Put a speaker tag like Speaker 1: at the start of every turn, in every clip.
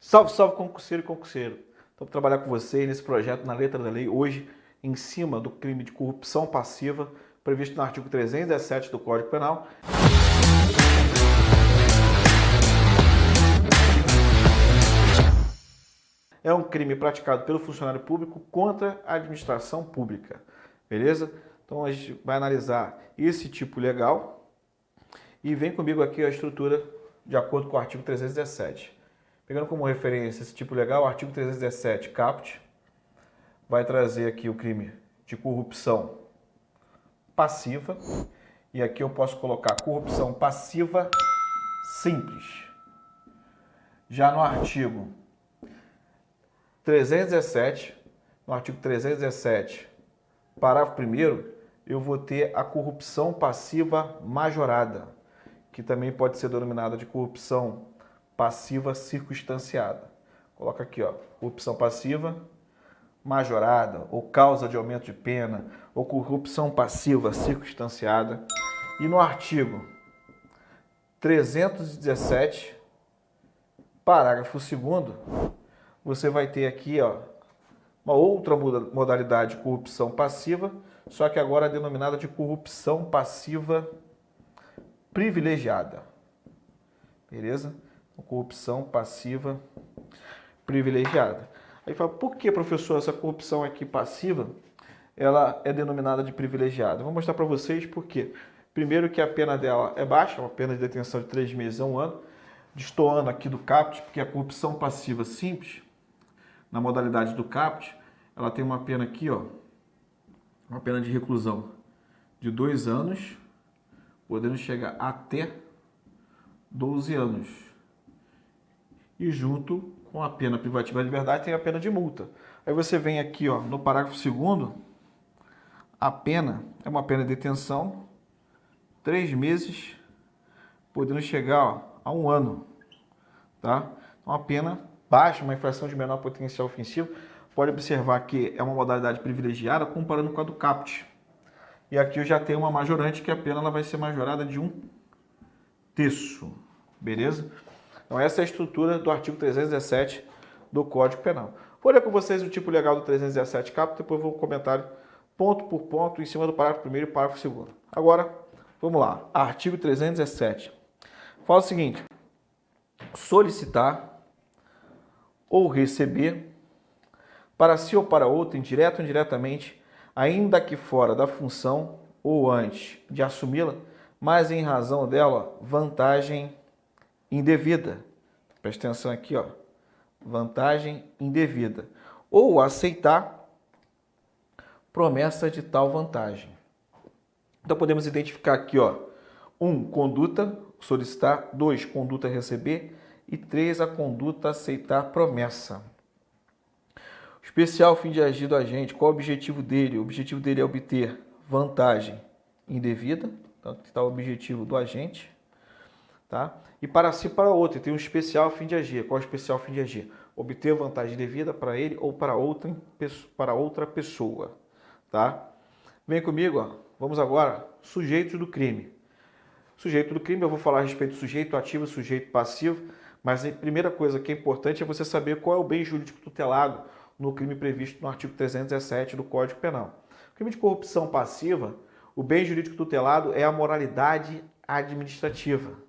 Speaker 1: Salve, salve, concurseiro e concurseiro. Estou para trabalhar com você nesse projeto na letra da lei, hoje, em cima do crime de corrupção passiva, previsto no artigo 317 do Código Penal. É um crime praticado pelo funcionário público contra a administração pública, beleza? Então a gente vai analisar esse tipo legal e vem comigo aqui a estrutura de acordo com o artigo 317. Pegando como referência esse tipo legal, o artigo 317 caput vai trazer aqui o crime de corrupção passiva, e aqui eu posso colocar corrupção passiva simples. Já no artigo 317, no artigo 317, parágrafo 1º, eu vou ter a corrupção passiva majorada, que também pode ser denominada de corrupção passiva circunstanciada. Coloca aqui, ó, corrupção passiva majorada, ou causa de aumento de pena, ou corrupção passiva circunstanciada. E no artigo 317, parágrafo 2º, você vai ter aqui, ó, uma outra modalidade de corrupção passiva, só que agora é denominada de corrupção passiva privilegiada. Beleza? Corrupção passiva privilegiada. Aí fala, por que, professor, essa corrupção aqui passiva, ela é denominada de privilegiada? Vou mostrar para vocês por quê. Primeiro que a pena dela é baixa, uma pena de detenção de 3 meses a 1 ano, destoando aqui do caput, porque a corrupção passiva simples, na modalidade do caput, ela tem uma pena aqui, ó, uma pena de reclusão de 2 anos, podendo chegar até 12 anos. E junto com a pena privativa de liberdade tem a pena de multa. Aí você vem aqui, ó, no parágrafo 2º, a pena é uma pena de detenção, 3 meses, podendo chegar, ó, a 1 ano. Tá? Uma pena baixa, uma infração de menor potencial ofensivo. Pode observar que é uma modalidade privilegiada comparando com a do caput. E aqui eu já tenho uma majorante, que a pena ela vai ser majorada de 1/3. Beleza? Então essa é a estrutura do artigo 317 do Código Penal. Vou ler com vocês o tipo legal do 317 caput, depois vou comentar ponto por ponto em cima do parágrafo 1º e parágrafo 2º. Agora, vamos lá. Artigo 317. Fala o seguinte: solicitar ou receber para si ou para outro, indireto ou indiretamente, ainda que fora da função ou antes de assumi-la, mas em razão dela, vantagem indevida. Presta atenção aqui, ó. Vantagem indevida. Ou aceitar promessa de tal vantagem. Então podemos identificar aqui, ó, 1, conduta, solicitar, 2, conduta, receber, e 3, a conduta, aceitar promessa. O especial fim de agir do agente, qual é o objetivo dele? O objetivo dele é obter vantagem indevida, então está o objetivo do agente, tá? E para si, para outro, tem um especial fim de agir. Qual é o especial fim de agir? Obter vantagem devida para ele ou para outra pessoa, tá? Vem comigo, ó. Vamos agora, sujeitos do crime. Sujeito do crime, eu vou falar a respeito do sujeito ativo e sujeito passivo, mas a primeira coisa que é importante é você saber qual é o bem jurídico tutelado no crime previsto no artigo 317 do Código Penal. O crime de corrupção passiva, o bem jurídico tutelado é a moralidade administrativa.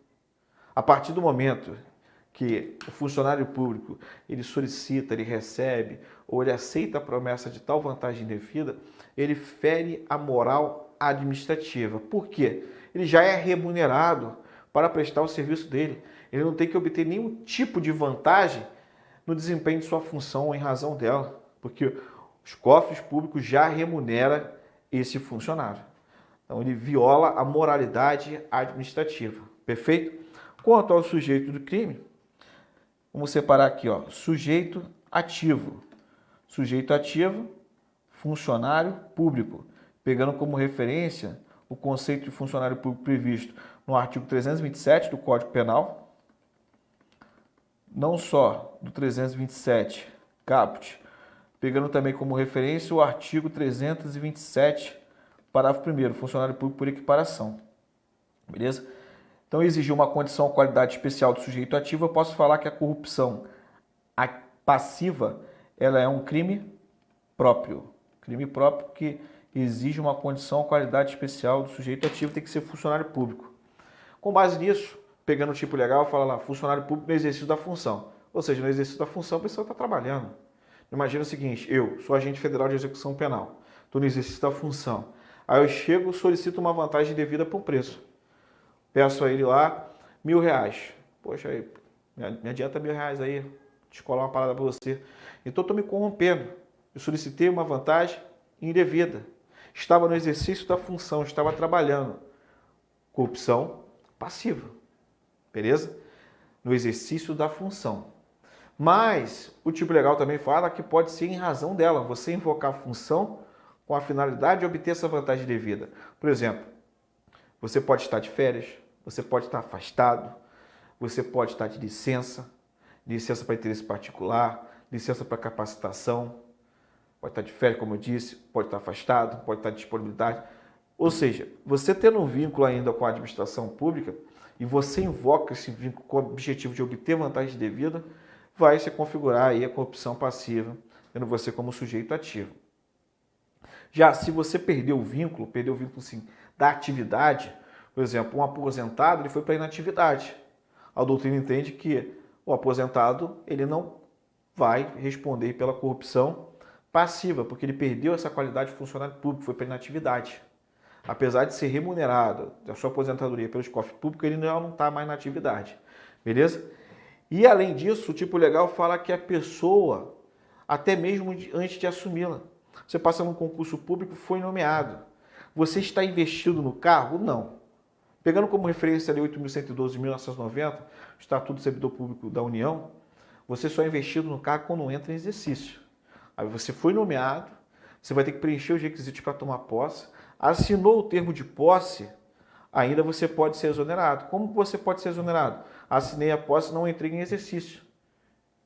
Speaker 1: A partir do momento que o funcionário público ele solicita, ele recebe ou ele aceita a promessa de tal vantagem indevida, ele fere a moral administrativa. Por quê? Ele já é remunerado para prestar o serviço dele. Ele não tem que obter nenhum tipo de vantagem no desempenho de sua função ou em razão dela, porque os cofres públicos já remuneram esse funcionário. Então ele viola a moralidade administrativa. Perfeito? Quanto ao sujeito do crime, vamos separar aqui, ó, sujeito ativo. Sujeito ativo, funcionário público. Pegando como referência o conceito de funcionário público previsto no artigo 327 do Código Penal, não só do 327 caput, pegando também como referência o artigo 327, parágrafo 1º, funcionário público por equiparação. Beleza? Então, exigir uma condição ou qualidade especial do sujeito ativo, eu posso falar que a corrupção A passiva, ela é um crime próprio. Crime próprio que exige uma condição, qualidade especial do sujeito ativo, tem que ser funcionário público. Com base nisso, pegando o tipo legal, fala lá, funcionário público no exercício da função. Ou seja, no exercício da função, a pessoa está trabalhando. Imagina o seguinte, eu sou agente federal de execução penal, estou no exercício da função. Aí eu chego, solicito uma vantagem devida por preço. Peço a ele lá R$ 1.000. Poxa, aí, me adianta R$ 1.000 aí, descolar uma parada para você. Então eu estou me corrompendo. Eu solicitei uma vantagem indevida. Estava no exercício da função, estava trabalhando. Corrupção passiva. Beleza? No exercício da função. Mas o tipo legal também fala que pode ser em razão dela, você invocar a função com a finalidade de obter essa vantagem devida. Por exemplo, você pode estar de férias, você pode estar afastado, você pode estar de licença, licença para interesse particular, licença para capacitação, pode estar de férias, como eu disse, pode estar afastado, pode estar de disponibilidade. Ou seja, você tendo um vínculo ainda com a administração pública e você invoca esse vínculo com o objetivo de obter vantagem devida, vai se configurar aí a corrupção passiva, tendo você como sujeito ativo. Já se você perdeu o vínculo sim, da atividade, por exemplo, um aposentado ele foi para a inatividade. A doutrina entende que o aposentado ele não vai responder pela corrupção passiva, porque ele perdeu essa qualidade de funcionário público, foi para a inatividade. Apesar de ser remunerado da sua aposentadoria pelos cofres públicos, ele não está mais na atividade. Beleza? E além disso, o tipo legal fala que a pessoa, até mesmo antes de assumi-la, você passa num concurso público, foi nomeado. Você está investido no cargo? Não. Pegando como referência a Lei 8.112 de 1990, o Estatuto do Servidor Público da União, você só é investido no cargo quando entra em exercício. Aí você foi nomeado, você vai ter que preencher os requisitos para tomar posse, assinou o termo de posse, ainda você pode ser exonerado. Como você pode ser exonerado? Assinei a posse, não entrei em exercício.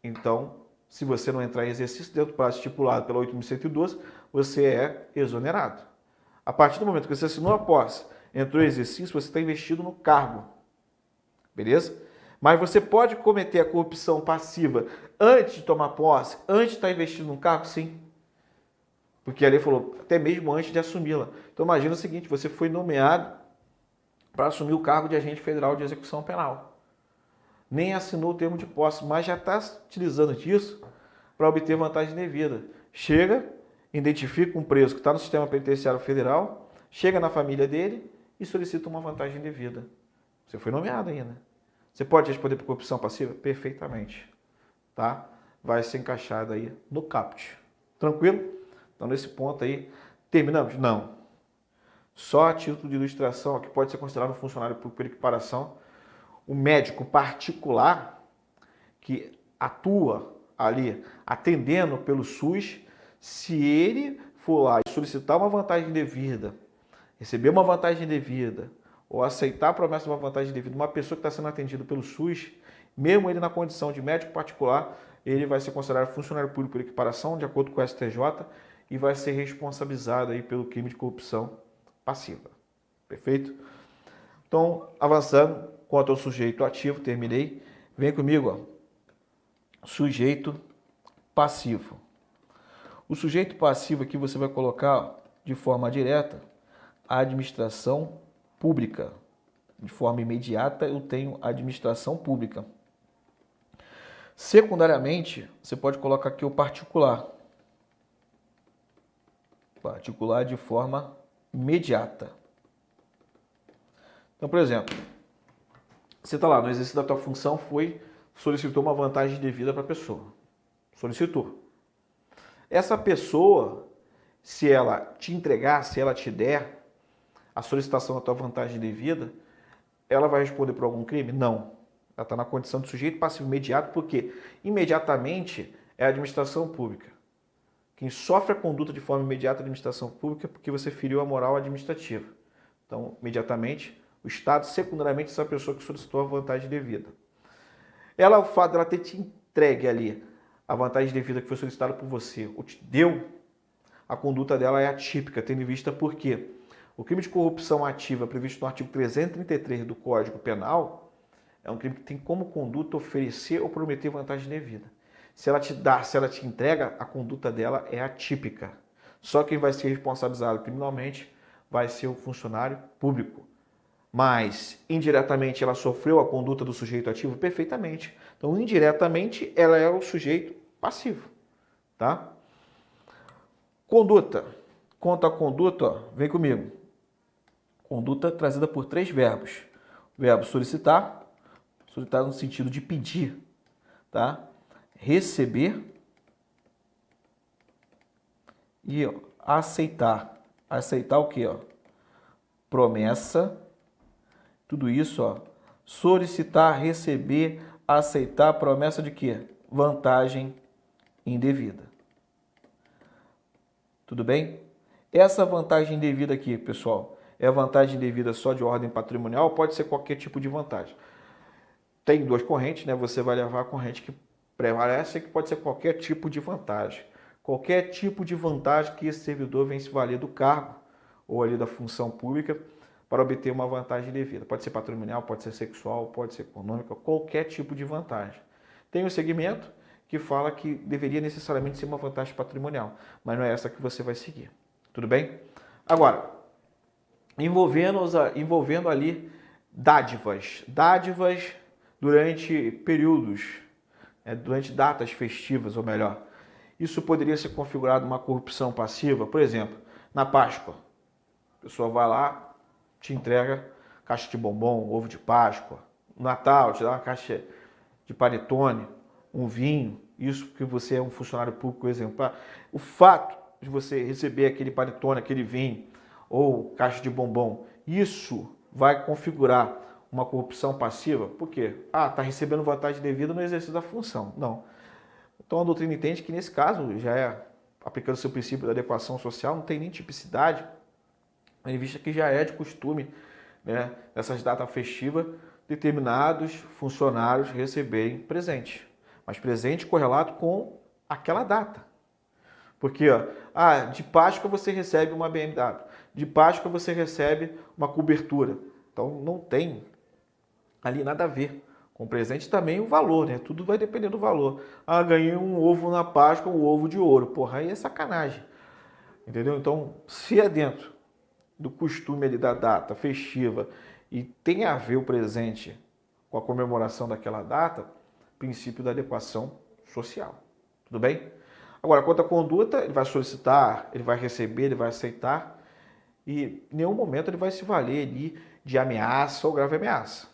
Speaker 1: Então, se você não entrar em exercício dentro do prazo estipulado pela 8.112, você é exonerado. A partir do momento que você assinou a posse, entrou em exercício, você está investido no cargo. Beleza? Mas você pode cometer a corrupção passiva antes de tomar posse, antes de estar investido no cargo? Sim. Porque a lei falou, até mesmo antes de assumi-la. Então imagina o seguinte, você foi nomeado para assumir o cargo de agente federal de execução penal. Nem assinou o termo de posse, mas já está utilizando disso para obter vantagem devida. Chega, identifica um preso que está no sistema penitenciário federal, chega na família dele e solicita uma vantagem devida. Você foi nomeado ainda. Você pode responder por corrupção passiva? Perfeitamente. Tá? Vai ser encaixado aí no CAPT. Tranquilo? Então, nesse ponto aí, terminamos? Não. Só a título de ilustração, que pode ser considerado um funcionário público por equiparação, o médico particular que atua ali atendendo pelo SUS, se ele for lá e solicitar uma vantagem devida, receber uma vantagem devida, ou aceitar a promessa de uma vantagem devida, uma pessoa que está sendo atendida pelo SUS, mesmo ele na condição de médico particular, ele vai ser considerado funcionário público por equiparação, de acordo com o STJ, e vai ser responsabilizado aí pelo crime de corrupção passiva. Perfeito? Então, avançando, quanto ao sujeito ativo, terminei. Vem comigo, ó. Sujeito passivo. O sujeito passivo aqui você vai colocar ó, de forma direta a administração pública. De forma imediata eu tenho a administração pública. Secundariamente, você pode colocar aqui o particular. Particular de forma imediata. Então, por exemplo, você está lá no exercício da tua função, solicitou uma vantagem devida para a pessoa. Solicitou. Essa pessoa, se ela te entregar, se ela te der a solicitação da tua vantagem devida, ela vai responder por algum crime? Não. Ela está na condição de sujeito passivo imediato, porque imediatamente é a administração pública. Quem sofre a conduta de forma imediata é a administração pública porque você feriu a moral administrativa. Então, imediatamente, o Estado, secundariamente, essa pessoa que solicitou a vantagem devida. Ela, o fato dela ter te entregue ali a vantagem devida que foi solicitada por você, ou te deu, a conduta dela é atípica, tendo em vista porque o crime de corrupção ativa previsto no artigo 333 do Código Penal é um crime que tem como conduta oferecer ou prometer vantagem devida. Se ela te dá, se ela te entrega, a conduta dela é atípica. Só quem vai ser responsabilizado criminalmente vai ser o funcionário público. Mas, indiretamente, ela sofreu a conduta do sujeito ativo? Perfeitamente. Então, indiretamente, ela é o sujeito passivo. Tá? Conduta. Quanto à conduta, ó, vem comigo. Conduta trazida por 3 verbos. O verbo solicitar, solicitar no sentido de pedir, tá? Receber e ó, aceitar. Aceitar o quê? Ó? Promessa, tudo isso, ó. Solicitar, receber, aceitar, promessa de quê? Vantagem indevida. Tudo bem? Essa vantagem indevida aqui, pessoal, é vantagem indevida só de ordem patrimonial ou pode ser qualquer tipo de vantagem? Tem 2 correntes, né? Você vai levar a corrente que prevalece, que pode ser qualquer tipo de vantagem. Qualquer tipo de vantagem que esse servidor venha se valer do cargo ou ali da função pública para obter uma vantagem devida. Pode ser patrimonial, pode ser sexual, pode ser econômica, qualquer tipo de vantagem. Tem um segmento que fala que deveria necessariamente ser uma vantagem patrimonial, mas não é essa que você vai seguir. Tudo bem? Agora, envolvendo ali dádivas durante períodos, durante datas festivas, ou melhor. Isso poderia ser configurado uma corrupção passiva, por exemplo, na Páscoa. A pessoa vai lá, te entrega caixa de bombom, ovo de Páscoa. No Natal, te dá uma caixa de panetone, um vinho. Isso porque você é um funcionário público exemplar. O fato de você receber aquele panetone, aquele vinho ou caixa de bombom, isso vai configurar uma corrupção passiva. Por quê? Está recebendo vantagem devida no exercício da função. Não. Então a doutrina entende que nesse caso já é aplicando o seu princípio da adequação social, não tem nem tipicidade, em vista que já é de costume, né, nessas datas festivas, determinados funcionários receberem presente. Mas presente correlato com aquela data. Porque, de Páscoa você recebe uma BMW, de Páscoa você recebe uma cobertura. Então não tem ali nada a ver com o presente, também o valor, né? Tudo vai depender do valor. Ganhei um ovo na Páscoa, um ovo de ouro. Porra, aí é sacanagem. Entendeu? Então, se é dentro do costume ali da data festiva e tem a ver o presente com a comemoração daquela data, princípio da adequação social. Tudo bem? Agora, quanto à conduta, ele vai solicitar, ele vai receber, ele vai aceitar e em nenhum momento ele vai se valer ali de ameaça ou grave ameaça.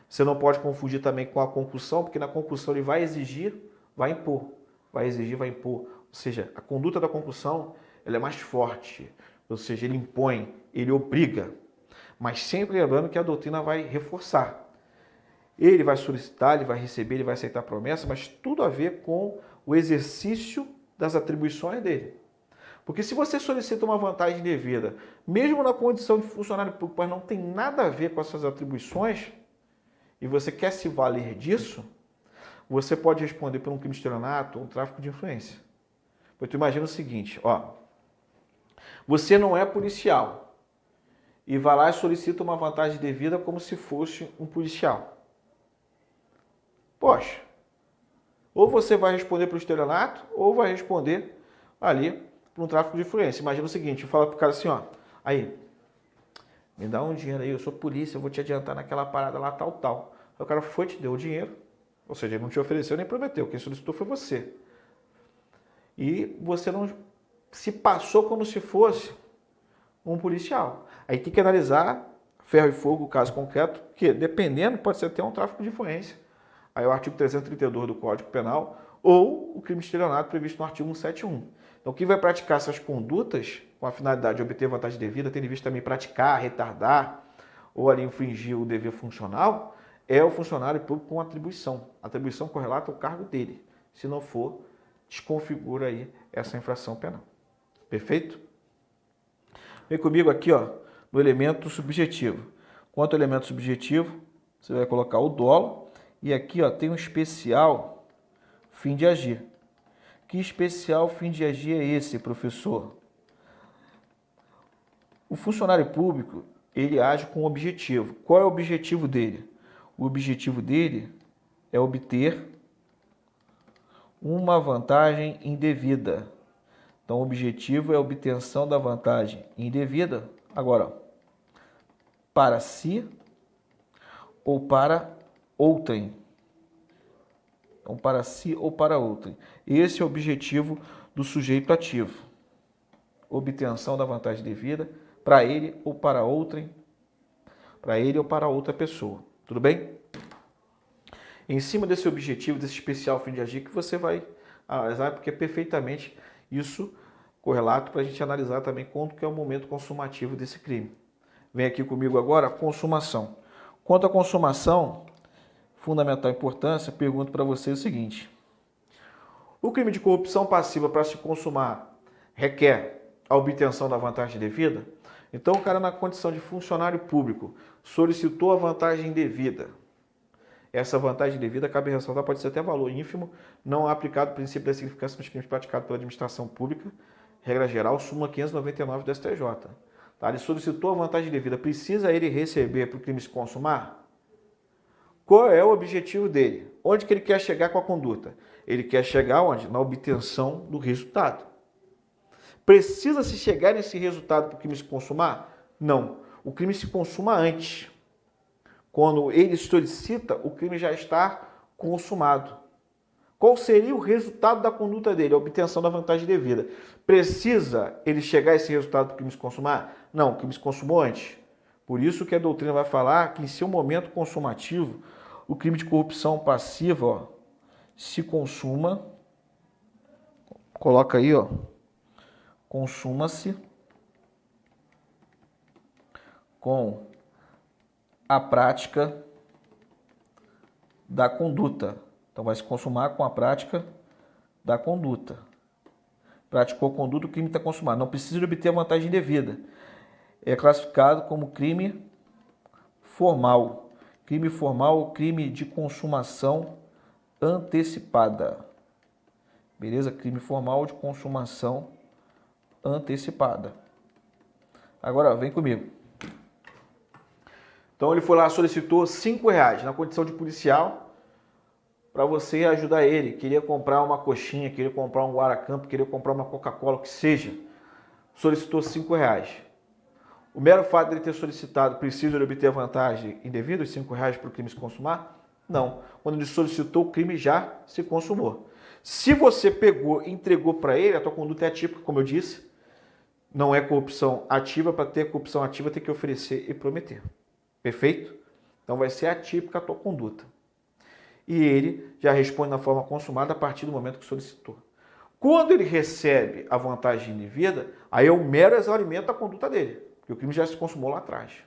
Speaker 1: Você não pode confundir também com a concussão, porque na concussão ele vai exigir, vai impor. Vai exigir, vai impor. Ou seja, a conduta da concussão ela é mais forte. Ou seja, ele impõe, ele obriga. Mas sempre lembrando que a doutrina vai reforçar. Ele vai solicitar, ele vai receber, ele vai aceitar a promessa, mas tudo a ver com o exercício das atribuições dele. Porque se você solicita uma vantagem devida, mesmo na condição de funcionário público, mas não tem nada a ver com essas atribuições, e você quer se valer disso, você pode responder por um crime de estelionato ou um tráfico de influência. Pois tu imagina o seguinte, você não é policial e vai lá e solicita uma vantagem devida como se fosse um policial. Poxa, ou você vai responder para o estelionato ou vai responder ali para um tráfico de influência. Imagina o seguinte, fala para o cara assim, aí, me dá um dinheiro aí, eu sou polícia, eu vou te adiantar naquela parada lá, tal. Aí o cara foi, te deu o dinheiro, ou seja, ele não te ofereceu nem prometeu, quem solicitou foi você. E você não se passou como se fosse um policial. Aí tem que analisar ferro e fogo, o caso concreto, que dependendo pode ser até um tráfico de influência. Aí o artigo 332 do Código Penal ou o crime de estelionato previsto no artigo 171. Então quem vai praticar essas condutas com a finalidade de obter vantagem devida, tendo em vista também praticar, retardar ou ali infringir o dever funcional, é o funcionário público com atribuição. A atribuição correlata ao cargo dele. Se não for, desconfigura aí essa infração penal. Perfeito? Vem comigo aqui, no elemento subjetivo. Quanto ao elemento subjetivo, você vai colocar o dolo e aqui, tem um especial fim de agir. Que especial fim de agir é esse, professor? O funcionário público, ele age com um objetivo. Qual é o objetivo dele? O objetivo dele é obter uma vantagem indevida. Então, o objetivo é a obtenção da vantagem indevida. Agora, para si ou para outrem. Então, para si ou para outrem. Esse é o objetivo do sujeito ativo. Obtenção da vantagem devida para ele ou para outrem, para ele ou para outra pessoa. Tudo bem? Em cima desse objetivo, desse especial fim de agir, que você vai analisar, porque é perfeitamente isso correlato para a gente analisar também quanto que é o momento consumativo desse crime. Vem aqui comigo agora a consumação. Quanto à consumação, fundamental importância, pergunto para você o seguinte. O crime de corrupção passiva para se consumar requer a obtenção da vantagem devida? Então o cara na condição de funcionário público solicitou a vantagem devida. Essa vantagem devida, cabe ressaltar, pode ser até valor ínfimo, não é aplicado o princípio da significância nos crimes praticados pela administração pública, regra geral, súmula 599 do STJ. Tá? Ele solicitou a vantagem devida, precisa ele receber para o crime se consumar? Qual é o objetivo dele? Onde que ele quer chegar com a conduta? Ele quer chegar onde? Na obtenção do resultado. Precisa se chegar nesse resultado para o crime se consumar? Não. O crime se consuma antes. Quando ele solicita, o crime já está consumado. Qual seria o resultado da conduta dele? A obtenção da vantagem devida. Precisa ele chegar a esse resultado para o crime se consumar? Não, o crime se consumou antes. Por isso que a doutrina vai falar que em seu momento consumativo, o crime de corrupção passiva se consuma, coloca aí, consuma-se com a prática da conduta. Então, vai se consumar com a prática da conduta. Praticou a conduta, o crime está consumado. Não precisa de obter a vantagem devida. É classificado como crime formal. Crime formal ou crime de consumação antecipada. Beleza? Crime formal de consumação antecipada. Agora, vem comigo. Então, ele foi lá, solicitou R$5 na condição de policial para você ajudar ele. Queria comprar uma coxinha, queria comprar um guaracampo, queria comprar uma Coca-Cola, o que seja. Solicitou R$5. O mero fato de ele ter solicitado, precisa de obter a vantagem indevida, os R$5 para o crime se consumar? Não. Quando ele solicitou, o crime já se consumou. Se você pegou e entregou para ele, a tua conduta é atípica, como eu disse, não é corrupção ativa. Para ter corrupção ativa, tem que oferecer e prometer. Perfeito? Então vai ser atípica a tua conduta. E ele já responde na forma consumada a partir do momento que solicitou. Quando ele recebe a vantagem indevida, aí é um mero exaurimento da conduta dele, porque o crime já se consumou lá atrás.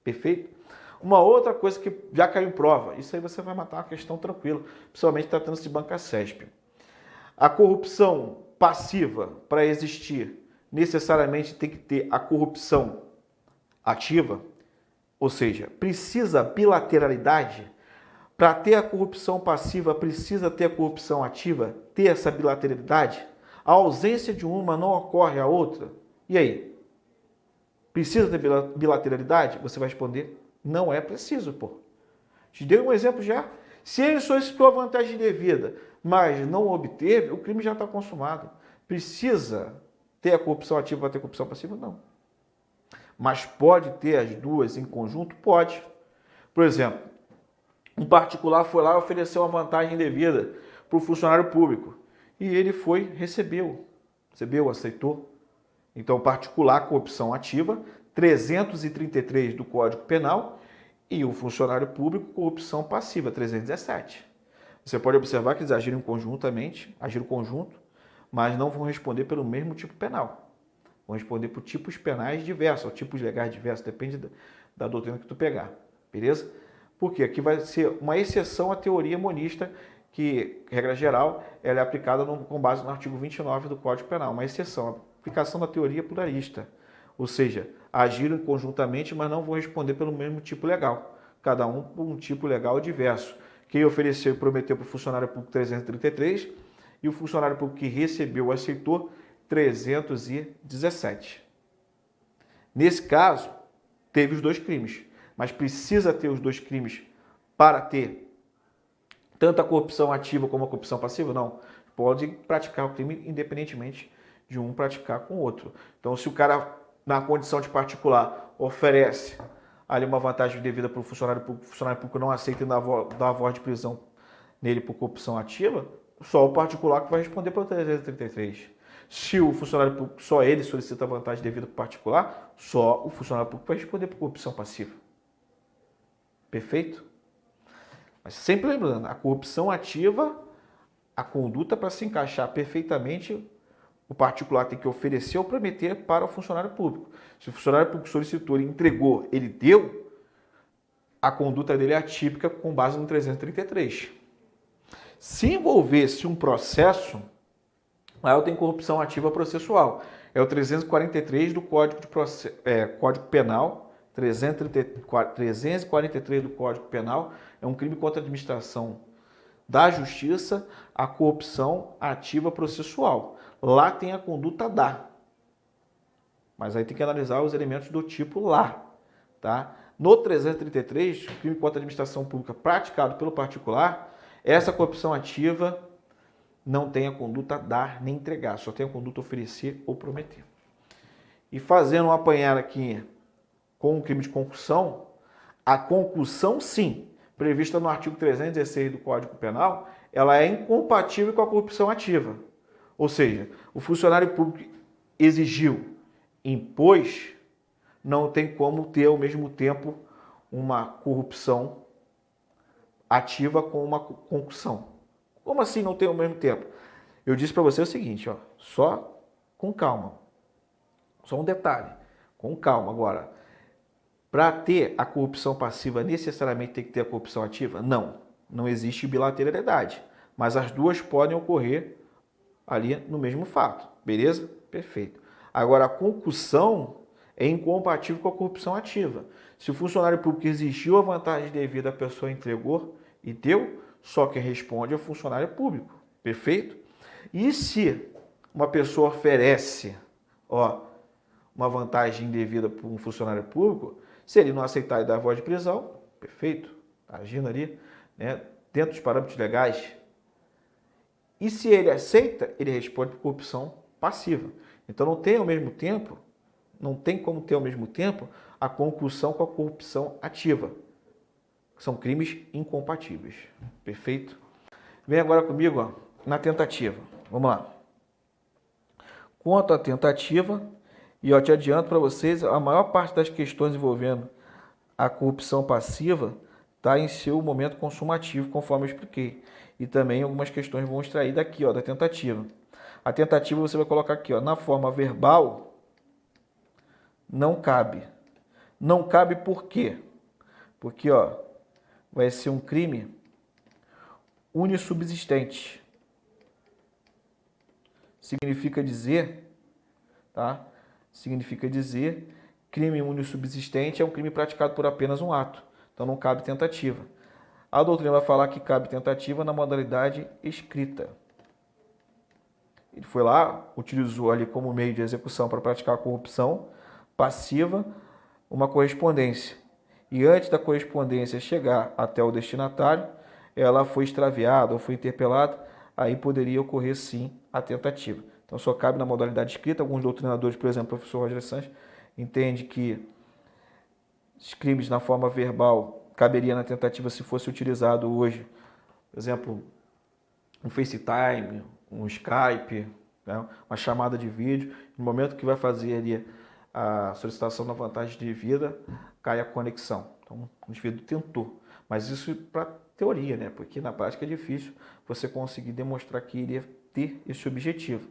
Speaker 1: Perfeito? Uma outra coisa que já caiu em prova, isso aí você vai matar uma questão tranquila, principalmente tratando-se de banca CESP. A corrupção passiva, para existir, necessariamente tem que ter a corrupção ativa, ou seja, precisa bilateralidade. Para ter a corrupção passiva, precisa ter a corrupção ativa, ter essa bilateralidade. A ausência de uma não ocorre a outra. E aí? Precisa ter bilateralidade? Você vai responder, não é preciso, pô. Te dei um exemplo já. Se ele solicitou a vantagem devida, mas não obteve, o crime já está consumado. Precisa ter a corrupção ativa para ter a corrupção passiva? Não. Mas pode ter as duas em conjunto? Pode. Por exemplo, um particular foi lá e ofereceu uma vantagem devida para o funcionário público. E ele foi, recebeu, aceitou. Então, particular, corrupção ativa, 333 do Código Penal, e o funcionário público, corrupção passiva, 317. Você pode observar que eles agiram conjuntamente, agiram conjunto, mas não vão responder pelo mesmo tipo penal. Vão responder por tipos penais diversos, ou tipos legais diversos, depende da doutrina que tu pegar, beleza? Porque aqui vai ser uma exceção à teoria monista, que, regra geral, ela é aplicada com base no artigo 29 do Código Penal, uma exceção, a aplicação da teoria pluralista, ou seja, agiram conjuntamente, mas não vão responder pelo mesmo tipo legal, cada um por um tipo legal diverso. Quem ofereceu e prometeu para o funcionário público 333 e o funcionário público que recebeu aceitou 317. Nesse caso, teve os dois crimes, mas precisa ter os dois crimes para ter tanto a corrupção ativa como a corrupção passiva? Não. Pode praticar o crime independentemente de um praticar com o outro. Então, se o cara, na condição de particular, oferece ali uma vantagem devida para o funcionário público não aceita e dá a voz de prisão nele por corrupção ativa, só o particular que vai responder pelo 333. Se o funcionário público, só ele solicita vantagem devida para o particular, só o funcionário público vai responder por corrupção passiva. Perfeito? Mas sempre lembrando, a corrupção ativa, a conduta para se encaixar perfeitamente, o particular tem que oferecer ou prometer para o funcionário público. Se o funcionário público solicitou, ele entregou, ele deu, a conduta dele é atípica com base no 333. Se envolvesse um processo, lá eu tenho corrupção ativa processual. É o 343 do Código Penal, 343 do Código Penal, é um crime contra a administração da justiça, a corrupção ativa processual. Lá tem a conduta da. Mas aí tem que analisar os elementos do tipo lá, tá? No 333, crime contra a administração pública praticado pelo particular, essa corrupção ativa não tem a conduta dar nem entregar, só tem a conduta oferecer ou prometer. E fazendo um apanhar aqui com o crime de concussão, a concussão, sim, prevista no artigo 316 do Código Penal, ela é incompatível com a corrupção ativa. Ou seja, o funcionário público exigiu, impôs, não tem como ter ao mesmo tempo uma corrupção ativa com uma concussão. Como assim não tem ao mesmo tempo? Eu disse para você o seguinte, ó, só com calma. Só um detalhe, com calma. Agora, para ter a corrupção passiva, necessariamente tem que ter a corrupção ativa? Não, não existe bilateralidade. Mas as duas podem ocorrer ali no mesmo fato, beleza? Perfeito. Agora, a concussão é incompatível com a corrupção ativa. Se o funcionário público exigiu a vantagem devida, a pessoa entregou e deu, só quem responde é o funcionário público, perfeito? E se uma pessoa oferece, uma vantagem devida para um funcionário público, se ele não aceitar e dar a voz de prisão, perfeito, agindo ali, né, dentro dos parâmetros legais. E se ele aceita, ele responde por corrupção passiva. Então não tem como ter ao mesmo tempo a concussão com a corrupção ativa. São crimes incompatíveis. Perfeito? Vem agora comigo, na tentativa. Vamos lá. Quanto à tentativa, e eu te adianto para vocês, a maior parte das questões envolvendo a corrupção passiva está em seu momento consumativo, conforme eu expliquei. E também algumas questões vão extrair daqui, da tentativa. A tentativa você vai colocar aqui, na forma verbal, não cabe. Não cabe por quê? Porque, vai ser um crime unissubsistente. Significa dizer, tá? Significa dizer, crime unissubsistente é um crime praticado por apenas um ato. Então não cabe tentativa. A doutrina vai falar que cabe tentativa na modalidade escrita. Ele foi lá, utilizou ali como meio de execução para praticar a corrupção passiva, uma correspondência. E antes da correspondência chegar até o destinatário, ela foi extraviada ou foi interpelada, aí poderia ocorrer sim a tentativa. Então só cabe na modalidade escrita. Alguns doutrinadores, por exemplo, o professor Roger Sanches, entende que os crimes na forma verbal caberia na tentativa se fosse utilizado hoje, por exemplo, um FaceTime, um Skype, né, uma chamada de vídeo. No momento que vai fazer ali a solicitação da vantagem devida, cai a conexão. Então, o indivíduo tentou. Mas isso para teoria, né? Porque na prática é difícil você conseguir demonstrar que iria ter esse objetivo.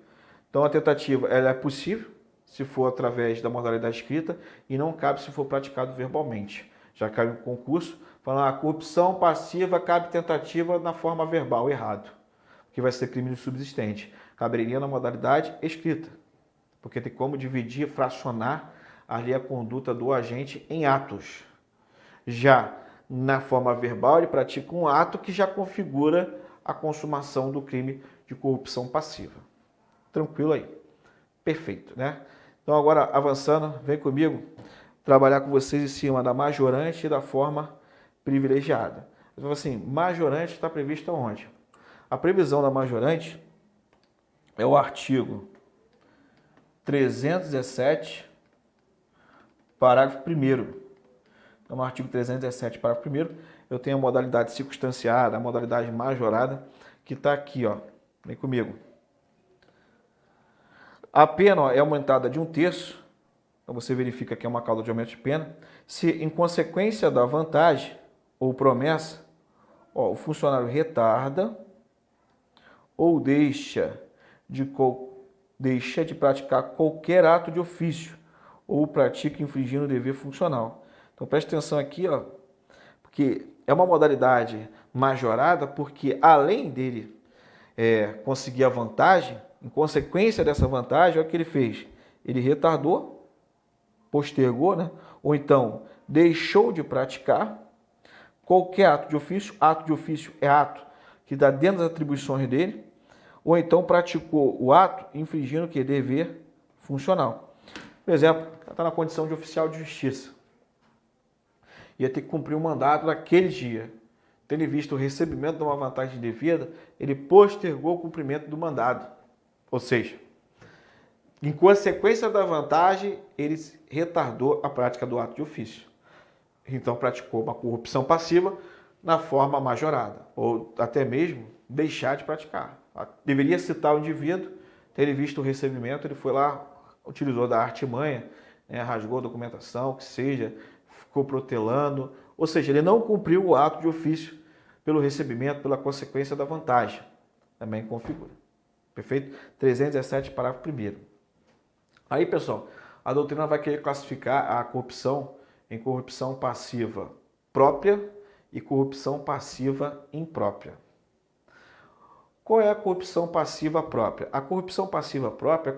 Speaker 1: Então, a tentativa ela é possível se for através da modalidade escrita e não cabe se for praticado verbalmente. Já caiu um concurso falando a corrupção passiva cabe tentativa na forma verbal, errado. Que vai ser crime subsistente. Caberia na modalidade escrita. Porque tem como dividir, fracionar ali a conduta do agente em atos. Já na forma verbal, ele pratica um ato que já configura a consumação do crime de corrupção passiva. Tranquilo aí? Perfeito, né? Então agora, avançando, vem comigo trabalhar com vocês em cima da majorante e da forma privilegiada. Eu falo assim, majorante está prevista onde? A previsão da majorante é o artigo 317, parágrafo 1º. Então, no artigo 317, parágrafo 1º, eu tenho a modalidade circunstanciada, a modalidade majorada, que está aqui, ó. Vem comigo. A pena, ó, é aumentada de 1/3, então você verifica que é uma causa de aumento de pena, se em consequência da vantagem ou promessa, ó, o funcionário retarda ou deixa de praticar qualquer ato de ofício ou pratica infringindo o dever funcional. Então preste atenção aqui, ó, porque é uma modalidade majorada, porque além dele conseguir a vantagem, em consequência dessa vantagem, olha o que ele fez. Ele retardou, postergou, né? Ou então deixou de praticar qualquer ato de ofício. Ato de ofício é ato que está dentro das atribuições dele, ou então praticou o ato infringindo o que? Dever funcional. Por exemplo, está na condição de oficial de justiça. Ia ter que cumprir um mandato naquele dia. Tendo visto o recebimento de uma vantagem devida, ele postergou o cumprimento do mandado. Ou seja, em consequência da vantagem, ele retardou a prática do ato de ofício. Então praticou uma corrupção passiva na forma majorada, ou até mesmo deixar de praticar. Deveria citar o indivíduo, ter visto o recebimento, ele foi lá, utilizou da artimanha, né, rasgou a documentação, que seja, ficou protelando, ou seja, ele não cumpriu o ato de ofício pelo recebimento, pela consequência da vantagem. Também configura. Perfeito? 317, parágrafo 1º. Aí, pessoal, a doutrina vai querer classificar a corrupção em corrupção passiva própria e corrupção passiva imprópria. Qual é a corrupção passiva própria? A corrupção passiva própria,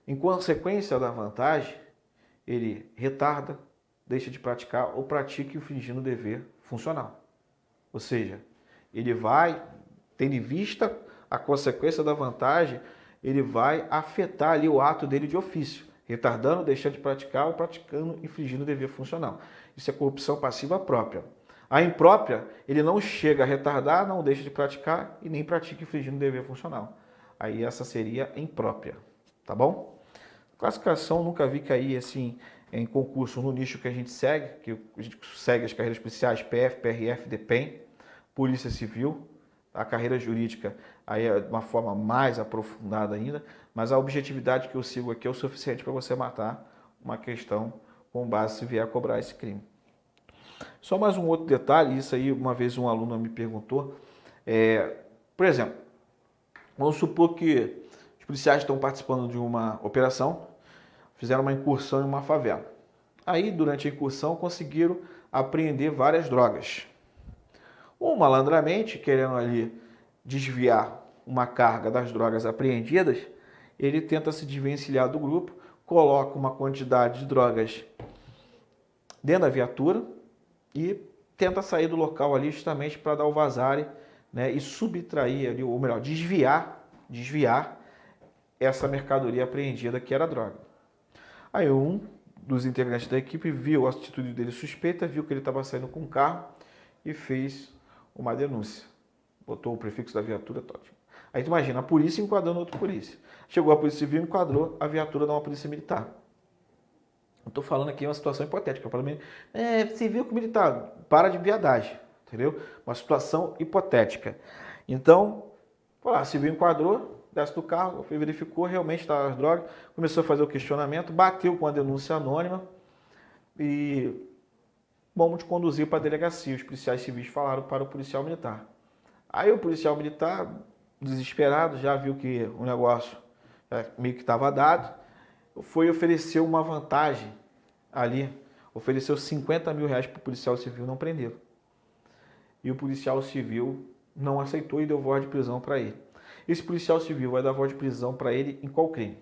Speaker 1: em consequência da vantagem, ele retarda, deixa de praticar ou pratica infringindo o dever funcional. Ou seja, ele vai, tendo em vista a consequência da vantagem, ele vai afetar ali o ato dele de ofício, retardando, deixando de praticar ou praticando, infringindo o dever funcional. Isso é corrupção passiva própria. A imprópria, ele não chega a retardar, não deixa de praticar e nem pratica infringindo o dever funcional. Aí essa seria imprópria, tá bom? Classificação, nunca vi cair assim em concurso no nicho que a gente segue, que a gente segue as carreiras policiais, PF, PRF, DPEM, Polícia Civil, a carreira jurídica aí é de uma forma mais aprofundada ainda, mas a objetividade que eu sigo aqui é o suficiente para você matar uma questão com base se vier a cobrar esse crime. Só mais um outro detalhe, isso aí uma vez um aluno me perguntou, por exemplo, vamos supor que os policiais estão participando de uma operação, fizeram uma incursão em uma favela. Aí, durante a incursão, conseguiram apreender várias drogas. Malandramente, querendo ali desviar uma carga das drogas apreendidas, ele tenta se desvencilhar do grupo, coloca uma quantidade de drogas dentro da viatura e tenta sair do local ali justamente para dar o vazare, né, e subtrair ali, ou melhor, desviar essa mercadoria apreendida que era droga. Aí um dos integrantes da equipe viu a atitude dele suspeita, viu que ele estava saindo com um carro e fez uma denúncia. Botou o prefixo da viatura, todo. Aí tu imagina, a polícia enquadrando outro polícia. Chegou a Polícia Civil, enquadrou a viatura de uma polícia militar. Eu estou falando aqui uma situação hipotética. Civil com militar, para de viadagem, entendeu? Uma situação hipotética. Então, a civil enquadrou, desce do carro, verificou, realmente estava as drogas, começou a fazer o questionamento, bateu com a denúncia anônima e vamos te conduzir para a delegacia. Os policiais civis falaram para o policial militar. Aí o policial militar, desesperado, já viu que o negócio meio que estava dado, foi oferecer uma vantagem ali, ofereceu 50 mil reais para o policial civil não prendê-lo. E o policial civil não aceitou e deu voz de prisão para ele. Esse policial civil vai dar voz de prisão para ele em qual crime?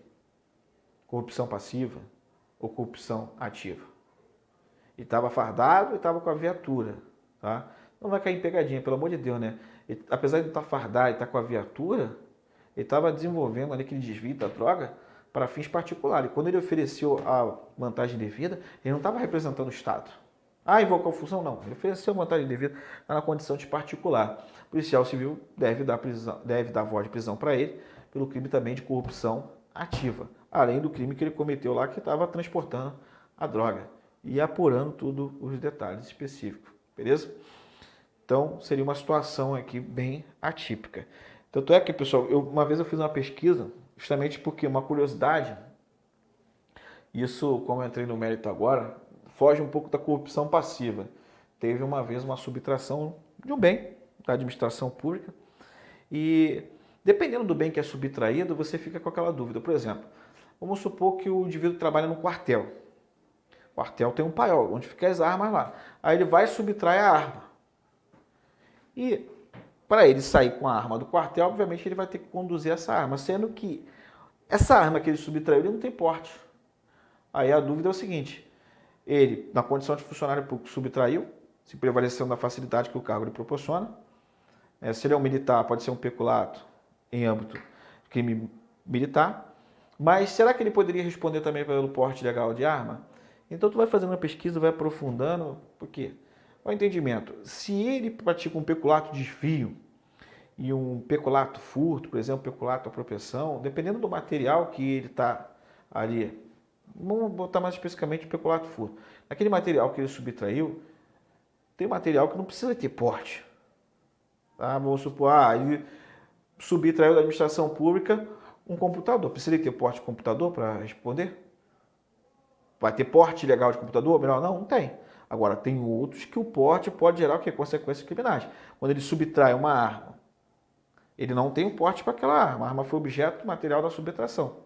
Speaker 1: Corrupção passiva ou corrupção ativa? Ele estava fardado e estava com a viatura, tá? Não vai cair em pegadinha, pelo amor de Deus, né? Ele, apesar de estar fardado e estar com a viatura, ele estava desenvolvendo ali aquele desvio da droga para fins particulares. E quando ele ofereceu a vantagem devida, ele não estava representando o Estado. Ah, invocou a função? Não. Ele ofereceu vantagem indevida, está na condição de particular. O policial civil deve dar voz de prisão para ele, pelo crime também de corrupção ativa. Além do crime que ele cometeu lá, que estava transportando a droga. E apurando tudo os detalhes específicos. Beleza? Então, seria uma situação aqui bem atípica. Tanto é que, pessoal, uma vez eu fiz uma pesquisa, justamente porque uma curiosidade, isso, como eu entrei no mérito agora, foge um pouco da corrupção passiva. Teve uma vez uma subtração de um bem da administração pública e, dependendo do bem que é subtraído, você fica com aquela dúvida. Por exemplo, vamos supor que o indivíduo trabalha no quartel. O quartel tem um paiol, onde ficam as armas lá. Aí ele vai subtrair a arma. E para ele sair com a arma do quartel, obviamente ele vai ter que conduzir essa arma, sendo que essa arma que ele subtraiu, ele não tem porte. Aí a dúvida é o seguinte, ele, na condição de funcionário público, subtraiu, se prevalecendo da facilidade que o cargo lhe proporciona. Se ele é um militar, pode ser um peculato em âmbito de crime militar. Mas será que ele poderia responder também pelo porte legal de arma? Então tu vai fazendo uma pesquisa, vai aprofundando, por quê? O entendimento, se ele pratica um peculato desvio e um peculato furto, por exemplo, peculato apropriação, dependendo do material que ele está ali, vamos botar mais especificamente o peculato furto. Naquele material que ele subtraiu, tem material que não precisa ter porte. Tá? Vamos supor, ele subtraiu da administração pública um computador. Precisa ter porte de computador para responder? Vai ter porte legal de computador? Melhor não tem. Agora, tem outros que o porte pode gerar o quê? Consequências criminais. Quando ele subtrai uma arma, ele não tem o porte para aquela arma. A arma foi objeto material da subtração.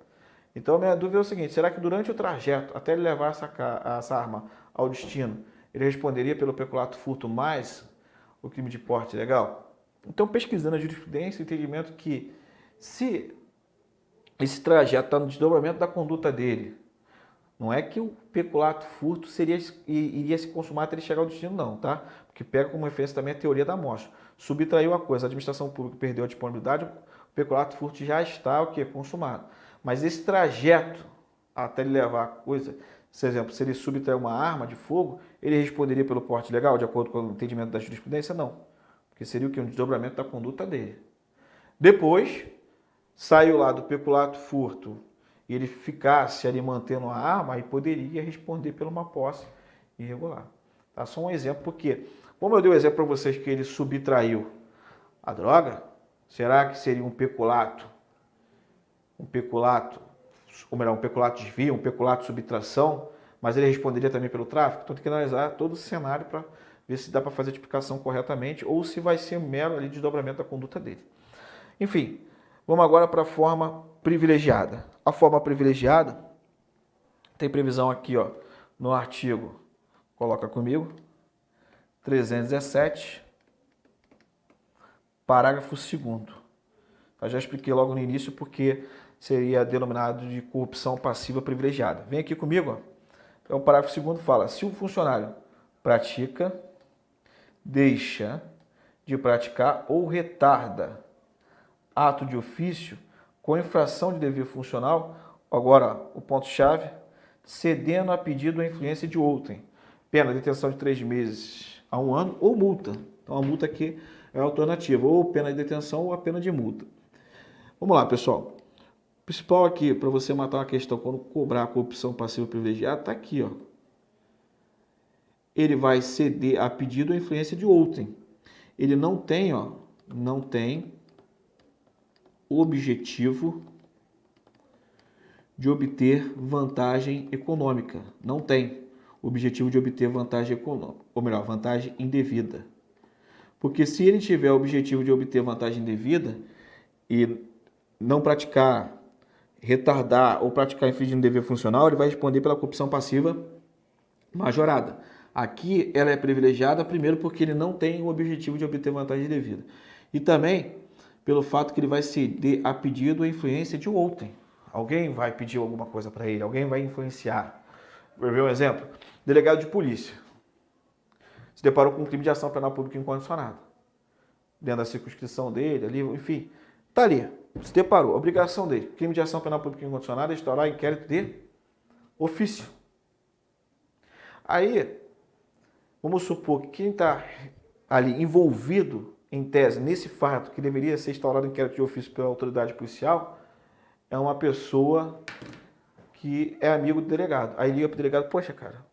Speaker 1: Então, a minha dúvida é o seguinte, será que durante o trajeto, até ele levar essa arma ao destino, ele responderia pelo peculato furto mais o crime de porte ilegal? Então, pesquisando a jurisprudência, o entendimento que se esse trajeto está no desdobramento da conduta dele, não é que o peculato furto iria se consumar até ele chegar ao destino, não, tá? Porque pega como referência também a teoria da amostra. Subtraiu a coisa, a administração pública perdeu a disponibilidade, o peculato furto já está o quê? Consumado. Mas esse trajeto até ele levar a coisa, por exemplo, se ele subtraiu uma arma de fogo, ele responderia pelo porte legal, de acordo com o entendimento da jurisprudência? Não. Porque seria o quê? Um desdobramento da conduta dele. Depois, saiu lá do peculato furto e ele ficasse ali mantendo a arma, aí poderia responder por uma posse irregular. Tá? Só um exemplo, porque, como eu dei o exemplo para vocês que ele subtraiu a droga, será que seria um peculato, ou melhor, um peculato desvio, um peculato subtração, mas ele responderia também pelo tráfico? Então tem que analisar todo o cenário para ver se dá para fazer a tipificação corretamente ou se vai ser um mero ali desdobramento da conduta dele. Enfim, vamos agora para a forma privilegiada. A forma privilegiada tem previsão aqui, ó, no artigo, coloca comigo, 317, parágrafo 2º. Eu já expliquei logo no início porque seria denominado de corrupção passiva privilegiada. Vem aqui comigo, ó. Então, o parágrafo 2º fala, se o funcionário pratica, deixa de praticar ou retarda ato de ofício com infração de dever funcional, agora o ponto-chave, cedendo a pedido ou influência de outrem. Pena, detenção de 3 meses a 1 ano ou multa. Então a multa aqui é a alternativa, ou pena de detenção ou a pena de multa. Vamos lá, pessoal. O principal aqui, para você matar uma questão, quando cobrar a corrupção passiva privilegiada, está aqui, ó. Ele vai ceder a pedido ou influência de outrem. Ele não tem objetivo de obter vantagem econômica. Não tem objetivo de obter vantagem econômica, ou melhor, vantagem indevida. Porque se ele tiver o objetivo de obter vantagem indevida e não praticar, retardar ou praticar infringindo dever funcional, ele vai responder pela corrupção passiva majorada. Aqui ela é privilegiada, primeiro porque ele não tem o objetivo de obter vantagem indevida. E também pelo fato que ele vai ceder a pedido ou influência de outrem. Alguém vai pedir alguma coisa para ele, alguém vai influenciar. Vou ver um exemplo. Delegado de polícia se deparou com um crime de ação penal pública incondicionada. Dentro da circunscrição dele, ali, enfim, está ali. Se deparou, obrigação dele. Crime de ação penal pública incondicionada é instaurar inquérito de ofício. Aí, vamos supor que quem está ali envolvido, em tese, nesse fato que deveria ser instaurado inquérito de ofício pela autoridade policial, é uma pessoa que é amigo do delegado. Aí liga pro delegado, poxa, cara,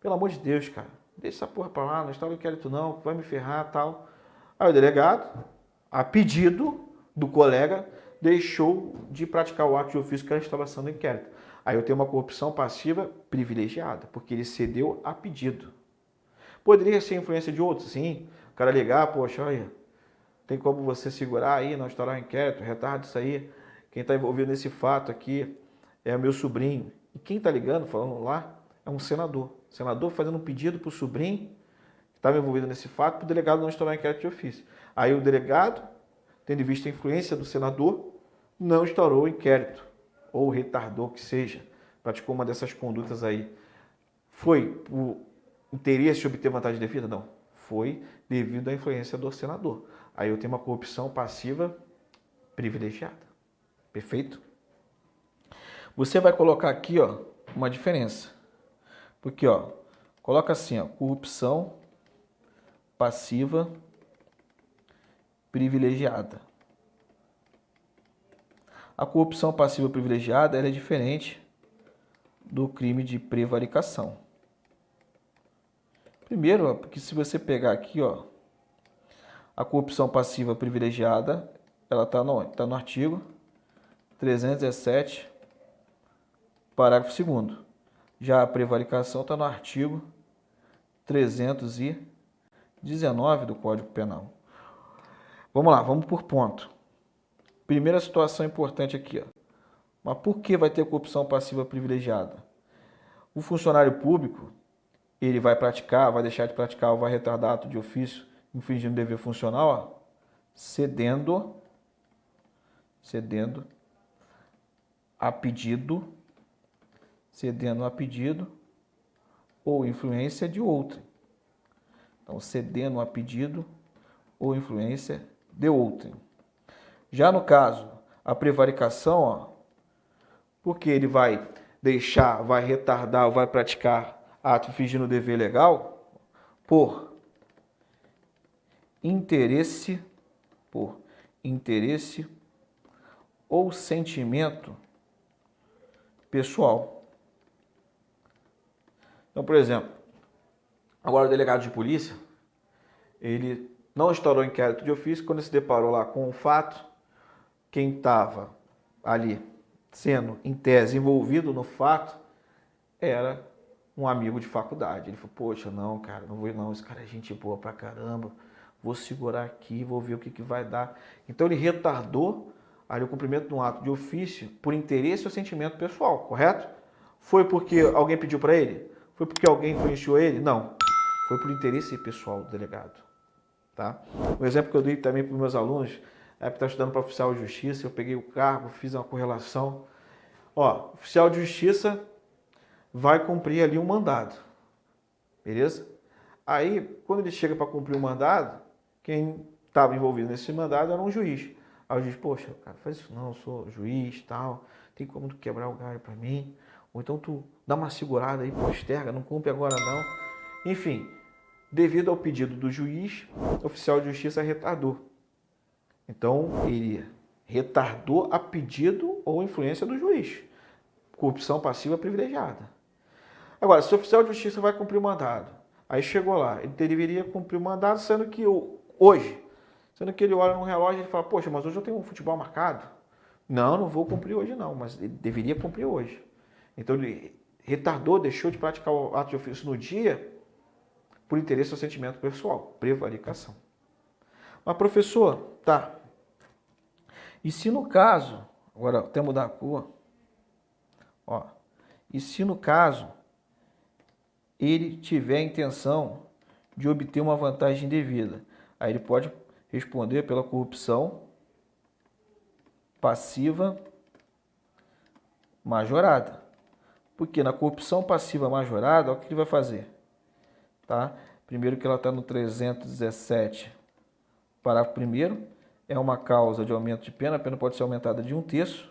Speaker 1: pelo amor de Deus, cara, deixa essa porra pra lá, não instaura inquérito não, vai me ferrar e tal. Aí o delegado, a pedido do colega, deixou de praticar o ato de ofício que era a instauração do inquérito. Aí eu tenho uma corrupção passiva privilegiada, porque ele cedeu a pedido. Poderia ser influência de outros, sim. O cara ligar, poxa, olha, tem como você segurar aí, não instaurar um inquérito, retarda isso aí. Quem está envolvido nesse fato aqui é o meu sobrinho. E quem está ligando, falando lá, é um senador. O senador fazendo um pedido para o sobrinho, que estava envolvido nesse fato, para o delegado não instaurar um inquérito de ofício. Aí o delegado, tendo em vista a influência do senador, não instaurou o inquérito, ou retardou que seja, praticou uma dessas condutas aí. Foi por interesse de obter vantagem devida? Não. Foi devido à influência do senador. Aí eu tenho uma corrupção passiva privilegiada. Perfeito? Você vai colocar aqui, ó, uma diferença. Porque, ó, coloca assim, ó, corrupção passiva privilegiada. A corrupção passiva privilegiada ela é diferente do crime de prevaricação. Primeiro, ó, porque se você pegar aqui, ó, a corrupção passiva privilegiada, ela está no artigo 317, parágrafo 2º. Já a prevaricação está no artigo 319 do Código Penal. Vamos lá, vamos por ponto. Primeira situação importante aqui, ó. Mas por que vai ter corrupção passiva privilegiada? O funcionário público, ele vai praticar, vai deixar de praticar ou vai retardar ato de ofício, infringindo o dever funcional, ó, cedendo a pedido ou influência de outrem. Então, cedendo a pedido ou influência de outrem. Já no caso, a prevaricação, ó, porque ele vai deixar, vai retardar, vai praticar ato fingindo o dever legal por interesse ou sentimento pessoal. Então, por exemplo, agora o delegado de polícia, ele não instaurou inquérito de ofício quando se deparou lá com o fato, quem estava ali sendo, em tese, envolvido no fato, era um amigo de faculdade. Ele falou, poxa, não, cara, não vou não, esse cara é gente boa pra caramba, vou segurar aqui, vou ver o que vai dar. Então ele retardou ali o cumprimento de um ato de ofício por interesse ou sentimento pessoal, correto? Foi porque alguém pediu para ele? Foi porque alguém influenciou ele? Não. Foi por interesse pessoal do delegado. Tá? Um exemplo que eu dei também para os meus alunos, é que está estudando para oficial de justiça, eu peguei o cargo, fiz uma correlação. Ó, oficial de justiça vai cumprir ali um mandado, beleza? Aí, quando ele chega para cumprir o mandado, quem estava envolvido nesse mandado era um juiz. Aí o juiz, poxa, cara, faz isso não, eu sou juiz, tal, tem como tu quebrar o galho para mim? Ou então tu dá uma segurada aí, posterga, não cumpre agora não. Enfim, devido ao pedido do juiz, o oficial de justiça retardou. Então, ele retardou a pedido ou influência do juiz. Corrupção passiva privilegiada. Agora, se o oficial de justiça vai cumprir o mandado, aí chegou lá, ele deveria cumprir o mandado, sendo que ele olha no relógio e fala, poxa, mas hoje eu tenho um futebol marcado. Não vou cumprir hoje não, mas ele deveria cumprir hoje. Então, ele retardou, deixou de praticar o ato de ofício no dia, por interesse ou sentimento pessoal, prevaricação. Mas, professor, tá. E se no caso, agora até mudar a cor, ó, e se no caso ele tiver a intenção de obter uma vantagem indevida, aí ele pode responder pela corrupção passiva majorada. Porque na corrupção passiva majorada, olha o que ele vai fazer. Tá? Primeiro que ela está no 317, parágrafo 1º, é uma causa de aumento de pena, a pena pode ser aumentada de 1/3.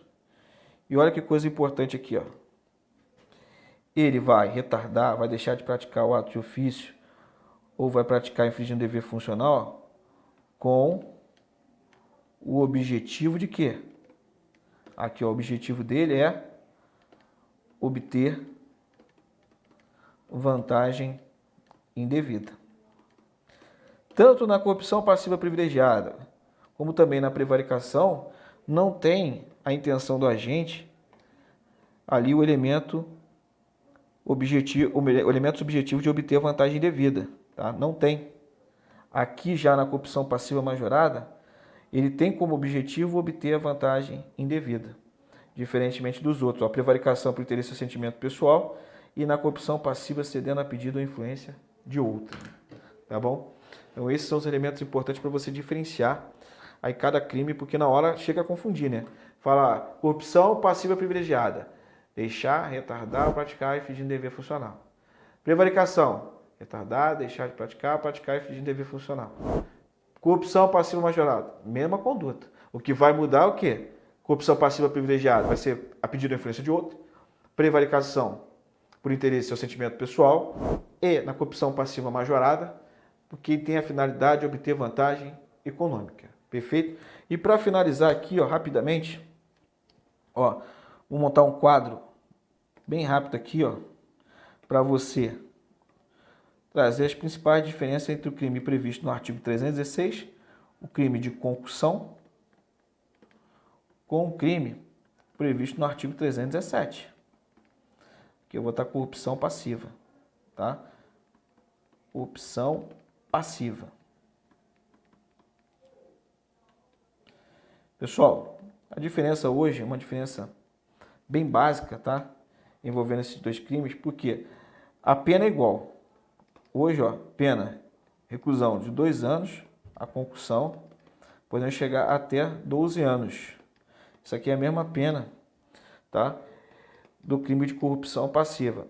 Speaker 1: E olha que coisa importante aqui, ó. Ele vai retardar, vai deixar de praticar o ato de ofício ou vai praticar infringindo dever funcional com o objetivo de quê? Aqui, ó, o objetivo dele é obter vantagem indevida. Tanto na corrupção passiva privilegiada, como também na prevaricação, não tem a intenção do agente ali o elemento subjetivo de obter vantagem indevida. Tá? Não tem. Aqui já na corrupção passiva majorada, ele tem como objetivo obter a vantagem indevida, diferentemente dos outros. A prevaricação por interesse ou sentimento pessoal e na corrupção passiva cedendo a pedido ou influência de outro. Tá bom? Então esses são os elementos importantes para você diferenciar aí cada crime, porque na hora chega a confundir, né? Fala corrupção passiva privilegiada. Deixar, retardar, praticar e fingir dever funcional. Prevaricação. Retardar, deixar de praticar, praticar e fingir dever funcional. Corrupção passiva majorada. Mesma conduta. O que vai mudar é o quê? Corrupção passiva privilegiada vai ser a pedido ou influência de outro. Prevaricação por interesse ou sentimento pessoal. E na corrupção passiva majorada, porque tem a finalidade de obter vantagem econômica. Perfeito? E para finalizar aqui, ó, rapidamente, ó, vou montar um quadro bem rápido aqui, ó, para você trazer as principais diferenças entre o crime previsto no artigo 316, o crime de concussão, com o crime previsto no artigo 317. Aqui eu vou botar corrupção passiva, tá? Corrupção passiva. Pessoal, a diferença hoje é uma diferença bem básica, tá? Envolvendo esses dois crimes, porque a pena é igual. Hoje, ó, pena, reclusão de 2 anos, a concussão, podemos chegar até 12 anos. Isso aqui é a mesma pena, tá? Do crime de corrupção passiva.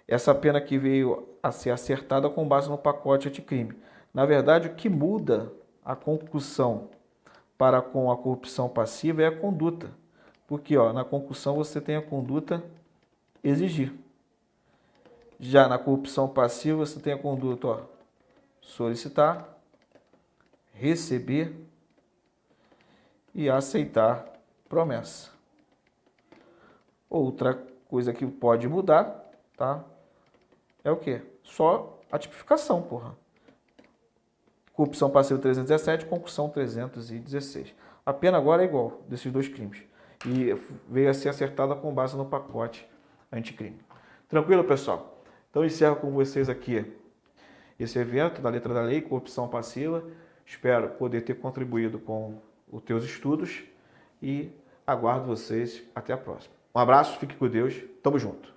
Speaker 1: Essa pena aqui veio a ser acertada com base no pacote anticrime. Na verdade, o que muda a concussão para com a corrupção passiva é a conduta. Porque ó, na concussão você tem a conduta exigir. Já na corrupção passiva você tem a conduta ó, solicitar, receber e aceitar promessa. Outra coisa que pode mudar, tá? É o quê? Só a tipificação, porra. Corrupção passiva 317, concussão 316. A pena agora é igual desses dois crimes. E veio a ser acertada com base no pacote anticrime. Tranquilo, pessoal? Então, encerro com vocês aqui esse evento da letra da lei, corrupção passiva. Espero poder ter contribuído com os teus estudos e aguardo vocês até a próxima. Um abraço, fique com Deus, tamo junto.